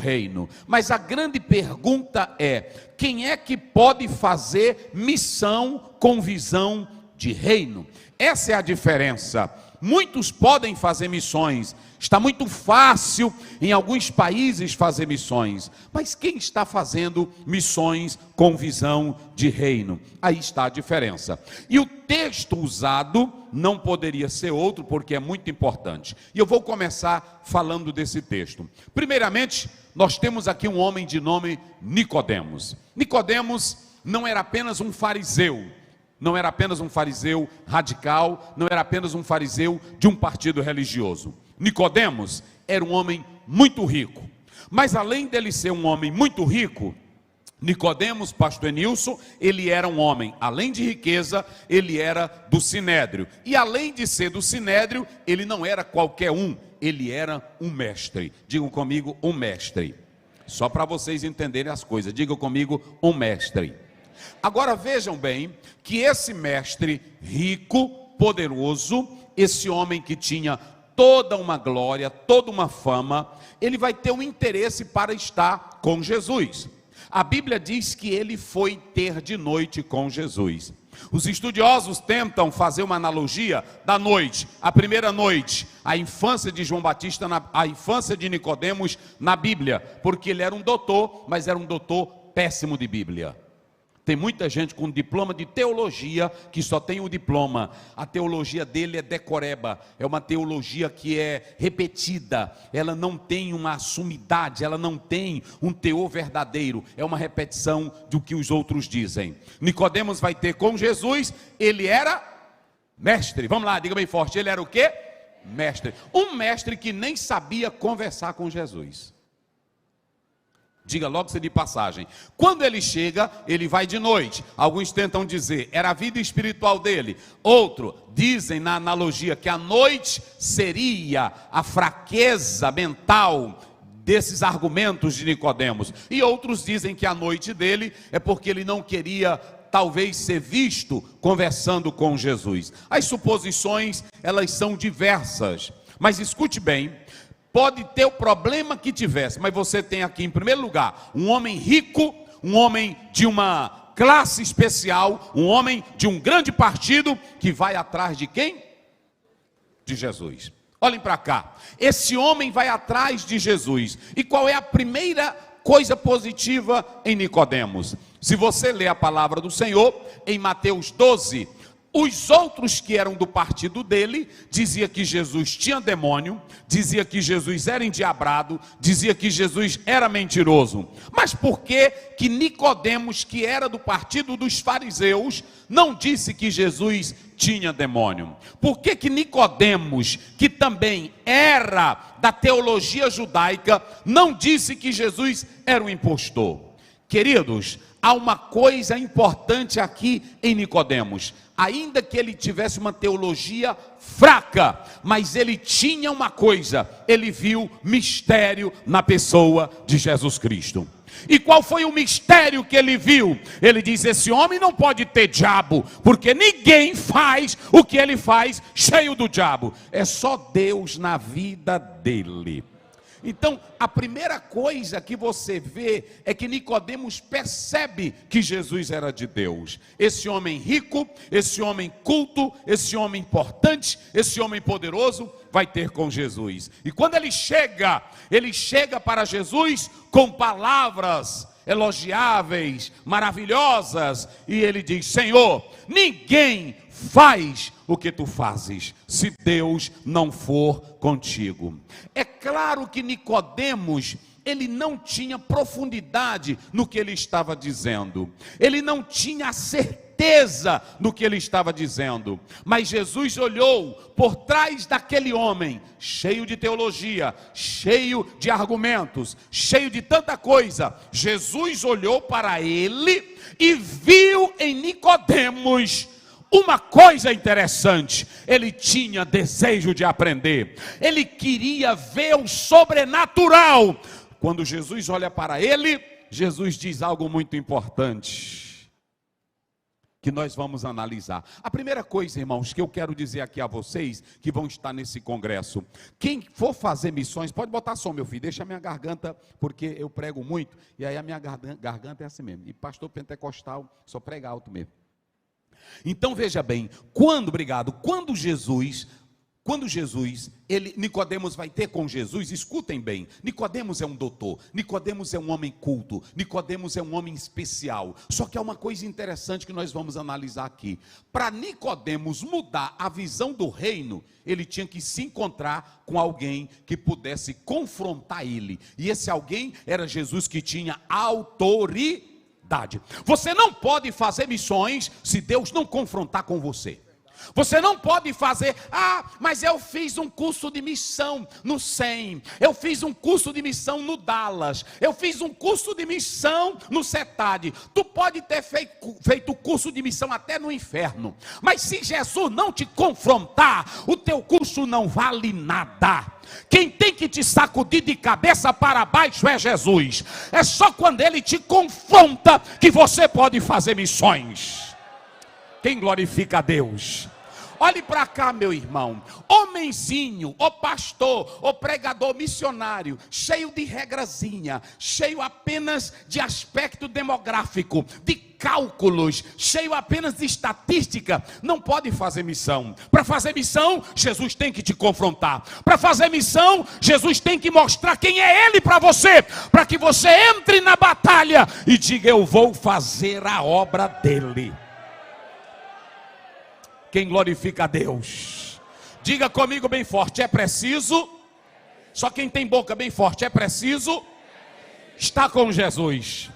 reino. Mas a grande pergunta é: quem é que pode fazer missão com visão de reino? Essa é a diferença. Muitos podem fazer missões, está muito fácil em alguns países fazer missões, mas quem está fazendo missões com visão de reino? Aí está a diferença. E o texto usado não poderia ser outro, porque é muito importante. E eu vou começar falando desse texto. Primeiramente, nós temos aqui um homem de nome Nicodemos. Nicodemos não era apenas um fariseu, não era apenas um fariseu radical, não era apenas um fariseu de um partido religioso. Nicodemos era um homem muito rico. Mas além dele ser um homem muito rico, Nicodemos, pastor Enilson, ele era um homem, além de riqueza, ele era do Sinédrio. E além de ser do Sinédrio, ele não era qualquer um, ele era um mestre. Digam comigo, um mestre. Só para vocês entenderem as coisas, digam comigo, um mestre. Agora vejam bem que esse mestre rico, poderoso, esse homem que tinha toda uma glória, toda uma fama, ele vai ter um interesse para estar com Jesus. A Bíblia diz que ele foi ter de noite com Jesus. Os estudiosos tentam fazer uma analogia da noite, a primeira noite, a infância de João Batista, a infância de Nicodemos na Bíblia, porque ele era um doutor, mas era um doutor péssimo de Bíblia. Tem muita gente com diploma de teologia que só tem o diploma. A teologia dele é decoreba, é uma teologia que é repetida, ela não tem uma sumidade, ela não tem um teor verdadeiro, é uma repetição do que os outros dizem. Nicodemos vai ter com Jesus, ele era mestre. Vamos lá, diga bem forte, ele era o quê? Mestre. Um mestre que nem sabia conversar com Jesus. Diga logo se de passagem. Quando ele chega, ele vai de noite. Alguns tentam dizer, era a vida espiritual dele. Outro, dizem na analogia que a noite seria a fraqueza mental desses argumentos de Nicodemos. E outros dizem que a noite dele é porque ele não queria talvez ser visto conversando com Jesus. As suposições, elas são diversas. Mas escute bem. Pode ter o problema que tivesse, mas você tem aqui em primeiro lugar um homem rico, um homem de uma classe especial, um homem de um grande partido que vai atrás de quem? De Jesus. Olhem para cá, esse homem vai atrás de Jesus. E qual é a primeira coisa positiva em Nicodemos? Se você ler a palavra do Senhor em Mateus 12, os outros que eram do partido dele, dizia que Jesus tinha demônio, dizia que Jesus era endiabrado, dizia que Jesus era mentiroso. Mas por que que Nicodemos, que era do partido dos fariseus, não disse que Jesus tinha demônio? Por que que Nicodemos, que também era da teologia judaica, não disse que Jesus era um impostor? Queridos, há uma coisa importante aqui em Nicodemos. Ainda que ele tivesse uma teologia fraca, mas ele tinha uma coisa, ele viu mistério na pessoa de Jesus Cristo. E qual foi o mistério que ele viu? Ele diz, esse homem não pode ter diabo, porque ninguém faz o que ele faz cheio do diabo. É só Deus na vida dele. Então, a primeira coisa que você vê é que Nicodemos percebe que Jesus era de Deus. Esse homem rico, esse homem culto, esse homem importante, esse homem poderoso vai ter com Jesus. E quando ele chega para Jesus com palavras elogiáveis, maravilhosas, e ele diz, Senhor, ninguém faz o que tu fazes, se Deus não for contigo. É claro que Nicodemos, ele não tinha profundidade no que ele estava dizendo, ele não tinha certeza no que ele estava dizendo, mas Jesus olhou por trás daquele homem, cheio de teologia, cheio de argumentos, cheio de tanta coisa. Jesus olhou para ele e viu em Nicodemos uma coisa interessante. Ele tinha desejo de aprender, ele queria ver o sobrenatural. Quando Jesus olha para ele, Jesus diz algo muito importante. que nós vamos analisar. A primeira coisa, irmãos, que eu quero dizer aqui a vocês que vão estar nesse congresso: quem for fazer missões, pode botar som, meu filho, deixa a minha garganta, porque eu prego muito, e aí a minha garganta é assim mesmo, e pastor pentecostal só prega alto mesmo. Então veja bem, quando Nicodemos vai ter com Jesus, escutem bem, Nicodemos é um doutor, Nicodemos é um homem culto, Nicodemos é um homem especial. Só que há uma coisa interessante que nós vamos analisar aqui. Para Nicodemos mudar a visão do reino, ele tinha que se encontrar com alguém que pudesse confrontar ele. E esse alguém era Jesus, que tinha autoridade. Você não pode fazer missões se Deus não confrontar com você. Você não pode fazer, mas eu fiz um curso de missão no SEM, eu fiz um curso de missão no Dallas, eu fiz um curso de missão no CETAD. Tu pode ter feito curso de missão até no inferno, mas se Jesus não te confrontar, o teu curso não vale nada. Quem tem que te sacudir de cabeça para baixo é Jesus. É só quando ele te confronta que você pode fazer missões. Quem glorifica a Deus? Olhe para cá, meu irmão. Homenzinho, o pastor, o pregador missionário, cheio de regrazinha, cheio apenas de aspecto demográfico, de cálculos, cheio apenas de estatística, não pode fazer missão. Para fazer missão, Jesus tem que te confrontar. Para fazer missão, Jesus tem que mostrar quem é Ele para você, para que você entre na batalha e diga: eu vou fazer a obra dele. Quem glorifica a Deus? Diga comigo bem forte: é preciso. Só quem tem boca bem forte: é preciso estar com Jesus.